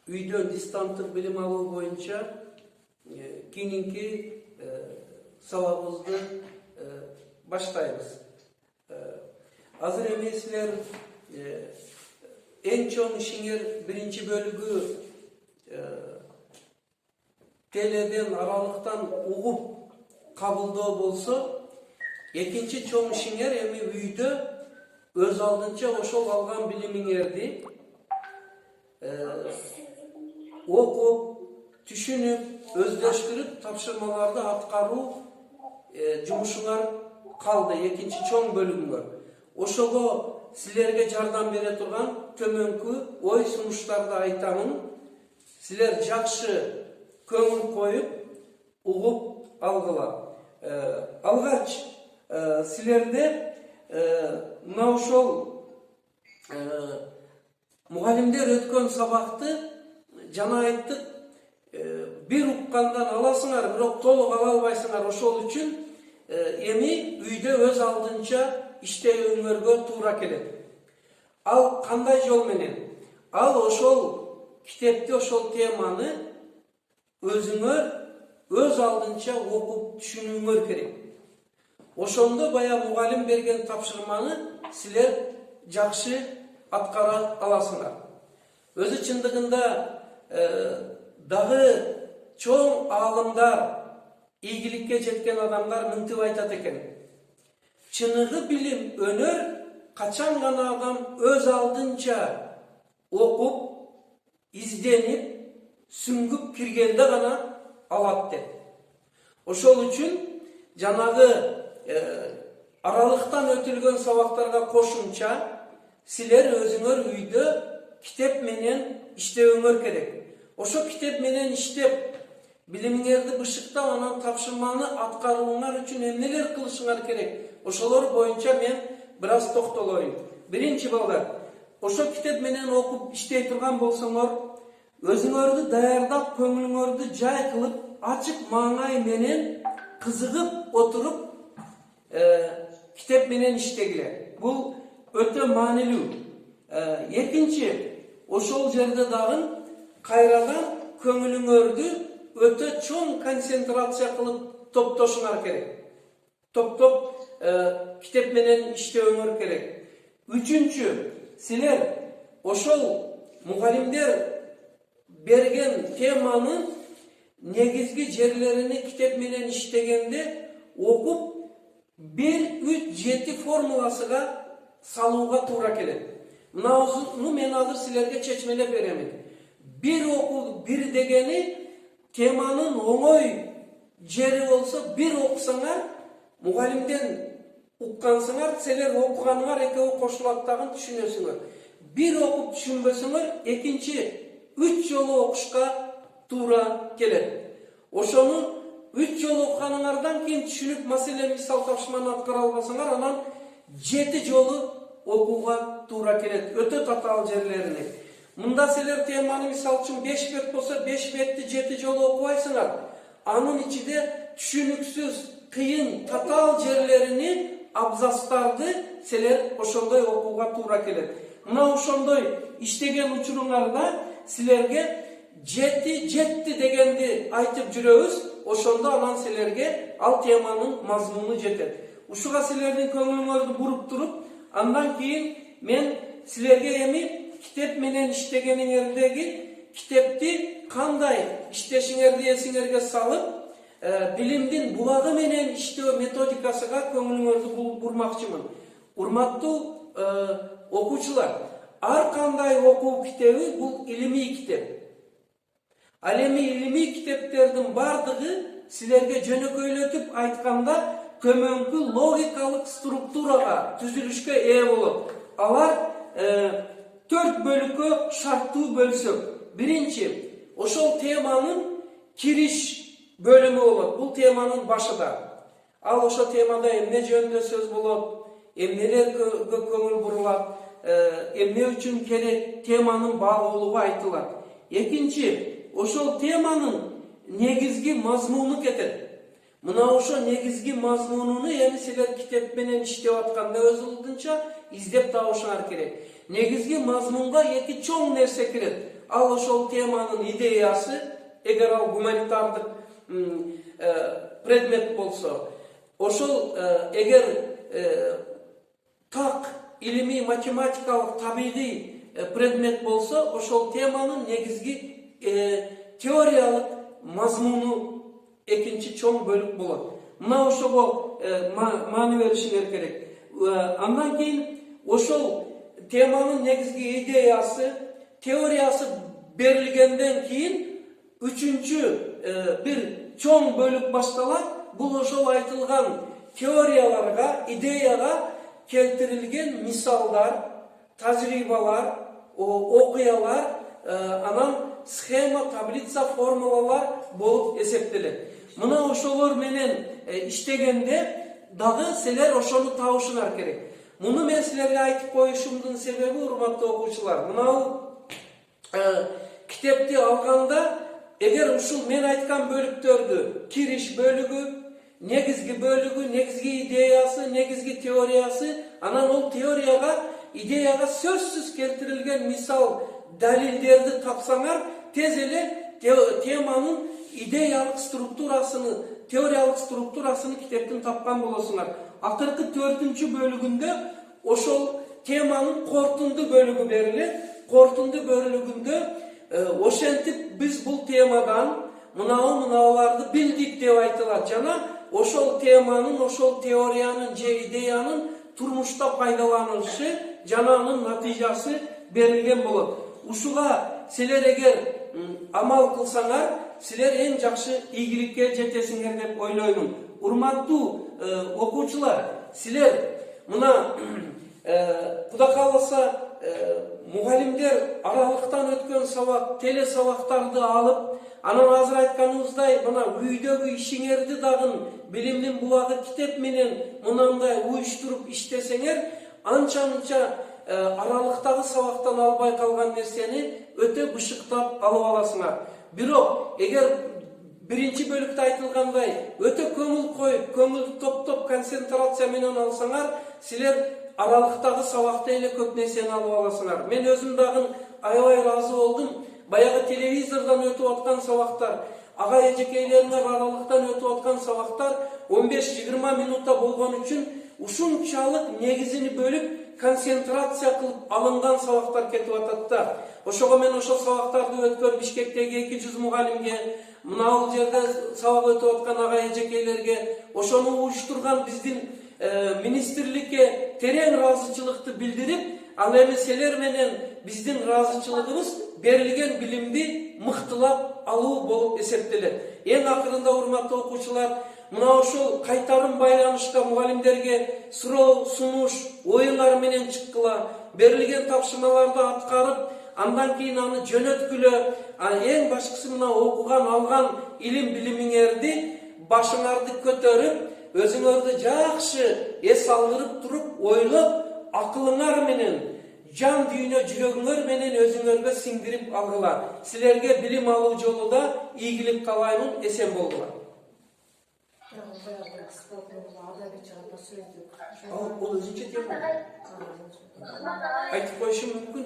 Үйдөн дистанттык билим алуу боюнча кийинки сабагыбызды баштайбыз. Азыр эми силер эң чоң ишиңер биринчи бөлүгү теледен аралыктан угуп кабылдоо болсо, экинчи чоң ишиңер эми үйдө өз алдынча ошол алган билимиңерди окуп, түшүнүп, өздөштүрүп, тапшырмаларды аткаруу жумушуңар калды, экинчи чоң бөлүгүңөр. Ошого силерге жардам бере турган төмөнкү ой сунуштарды айтамын. Силер жакшы көңүл коюп, угуп алгыла. Алгач силерде мына ошол мугалимдер өткөн сабакты жана айттык, бир уккандан аласыңар, бирок толук ала албайсыңар. Ошол үчүн эми үйдө өз алдынча иштөөңөргө туура келет. Ал кандай жол менен? Ал ошол китепти, ошол теманы өзүңөр өз алдынча окуп түшүнүүңөр керек. Ошондо бая мугалим берген тапшырманы силер жакшы аткара аласыңар. Өзү чындыгында дагы чоң аалымдар, ийгиликке жеткен адамдар мынтип айтат экен. Чыныгы билим, өнөр качан гана адам өз алдынча окуп, изденип, сүңгүп киргенде гана алат деп. Ошол үчүн жанагы аралыктан өтүлгөн сабактарга кошумча силер өзүңөр үйдө китеп менен иштөөңөр керек. Ошо китеп менен иштеп, билимиңерди бышыктап, анан тапшырманы аткарууңар үчүн эмнелер кылышыңар керек? Ошолор боюнча мен бир аз токтолоюн. Биринчи балдар, ошо китеп менен окуп иштей турган болсоңор, өзүңөрдү даярдап, көңүлүңөрдү жай кылып, ачык маңай менен кызыгып отуруп, китеп менен иштегиле. Бул өтө маанилүү. Экинчи, ошол жерде дагы кайрадан көңүлүңөрдү өтө чоң концентрация кылып топтошуңар керек. Топтоп китеп менен иштөөңөр керек. Үчүнчү, силер ошол мугалимдер берген теманы негизги жерлерини китеп менен иштегенде окуп, 1-3-7 формуласыга салууга туура келет. Мынауну мен азыр силерге чечмелеп беремин. Бир окуу, бир дегени теманын оңой жери болсо, бир окусаңар, мугалимден уккансыңар, силер окуганыңар экөө кошулат дагы түшүнөсүңөр. Бир окуп түшүнбөсөңөр, экинчи 3 жолу окушка туура келет. Ошону 3 жолу окуганыңардан кийин түшүнүп, маселе мисал тапшырманы аткара албасаңар, анан 7 жолу окууга туура келет. Өтө татаал жерлерине. Мында силер теманы мисал үчүн 5 бет болсо, 5 бетти 7 жолу окубайсыңар. Анын ичинде түшүнүксүз, кыйын, татаал жерлерини, абзацтарды силер ошондой окууга туура келет. Мына ошондой иштеген учуруңарда силерге жетти дегенди айтып жүрөбүз, ошондо анан силерге ал теманын мазмуну жетет. Ушуга силердин көңүлүңөрдү буруп туруп, андан кийин мен силерге эми китеп менен иштегениңердеги китепти кандай иштешиңерди эсиңерге салып, билимдин булагы менен иштөө методикасыга көңүлүңөрдү бурмакчымын. Урматтуу окуучулар, ар кандай окуу китеби бул илимий китеп. Ал эми илимий китептердин бардыгы силерге жөнөкөйлөтүп айтканда төмөнкү логикалык структурага, түзүлүшкө ээ болот. Алар 4 бөлүккө шарттуу бөлсөк. Биринчи, ошол теманын кириш бөлүмү болот. Бул теманын башыда. Ал ошо темада эмне жөнүндө сөз болот, эмнелерге көңүл бурулат, эмне үчүн керек, теманын багуулугу айтылат. Экинчи, ошол теманын негизги мазмуну кетет. Мына ошо негизги мазмунуну эми силер китеп менен иштеп атканда өз алдынча издеп табышыңар керек. Negizgi mazmunga eki çoğun nerse kiret. Al ошол теманын идеясы, эгер ал гуманитардык предмет болсо, ошол эгер так илимий, математикалык, табигый предмет болсо, ошол теманын негизги теориялык мазмуну экинчи чоң бөлүк болот. Мына ошого маани беришиңер керек. Андан кийин ошол теманын негизги идеясы, теориясы берилгенден кийин үчүнчү бир чоң бөлүк башталат. Бул ошол айтылган теорияларга, идеяга келтирилген мисалдар, тажрыйбалар, окуялар, анан схема, таблица, формулалар болуп эсептелет. Мына ошолор менен иштегенде дагы силер ошону табышыңар керек. Муну мен силерге айтып коюшумдун себеби, урматтуу окуучулар, мына китепти алганда, эгер ушул мен айткан бөлүктөрдү, кириш бөлүгү, негизги бөлүгү, негизги идеясы, негизги теориясы, анан ол теорияга, идеяга сөзсүз келтирилген мисал, далилдерди тапсаңар, тез эле теманын идеялык структурасыны, теориялык структурасыны китептин тапкан болосуңар. Акыркы 4-чү бөлүгүндө ошол теманын кортунду бөлүгү берилет. Кортунду бөлүгүндө ошентип биз бул темадан мыналарды билдик деп айтылат. Жана ошол теманын, ошол теориянын же идеянын турмушта пайдаланылышы, жана анын натыйжасы берилген болот. Ушуга силер эгер амал кылсаңар, силер эң жакшы ийгиликке жетесиңер деп ойлоймун. Урматтуу окуучулар, силер мына Кудай кааласа мугалимдер аралыктан өткөн сабак, теле сабактарды алып, анан азыр айтканыбыздай мына үйдөгү ишиңерди дагы билимдин булагы китеп менен мынандай уюштуруп иштесеңер, анча-мынча аралыктагы сабактан албай калган нерсени өтө бышыктап алып аласыңар. Бирок эгер биринчи бөлүктө айтылгандай өтө көңүл коюп, көңүлдү топтоп концентрация менен алсаңар, силер аралыктагы сабакта эле көп нерсени алып аласыңар. Мен өзүм дагы аябай ыраазы болдум. Баягы телевизордон өтүп аткан сабактар, ага эжекейлериңер аралыктан өтүп аткан сабактар 15-20 минутта болгон үчүн ушунчалык негизини бөлүп концентрация кылып алынган сабактар кетип атат да. Ошого мен ошол сабактарды өткөн Бишкектеги 200 мугалимге, мына бул жерде сабак өтүп аткан ага эжекейлерге, ошону уюштурган биздин министрликке терең ыраазычылыкты билдирип, ал эми силер менен биздин ыраазычылыгыбыз берилген билимди мыктылап алуу болуп эсептелет. Эң акырында, урматтуу окуучулар, мына ошол кайтарым байланышка мугалимдерге суроо, сунуш, оюңар менен чыккыла, берилген тапшырмаларды аткарып, андан кийин аны жөнөткүлө, эң башкысы мына окуган, алган илим билимиңерди башыңарды көтөрүп, өзүңөрдү жакшы эс алдырып туруп, ойлоп, акылыңар менен, жан дүйнө жүрөгүңөр менен өзүңөргө сиңдирип алгыла. Силерге билим алуу жолуда ийгилик каалаймын, эсен болгула. Ол өзүнчө тема. Айтып коюшум мүмкүн.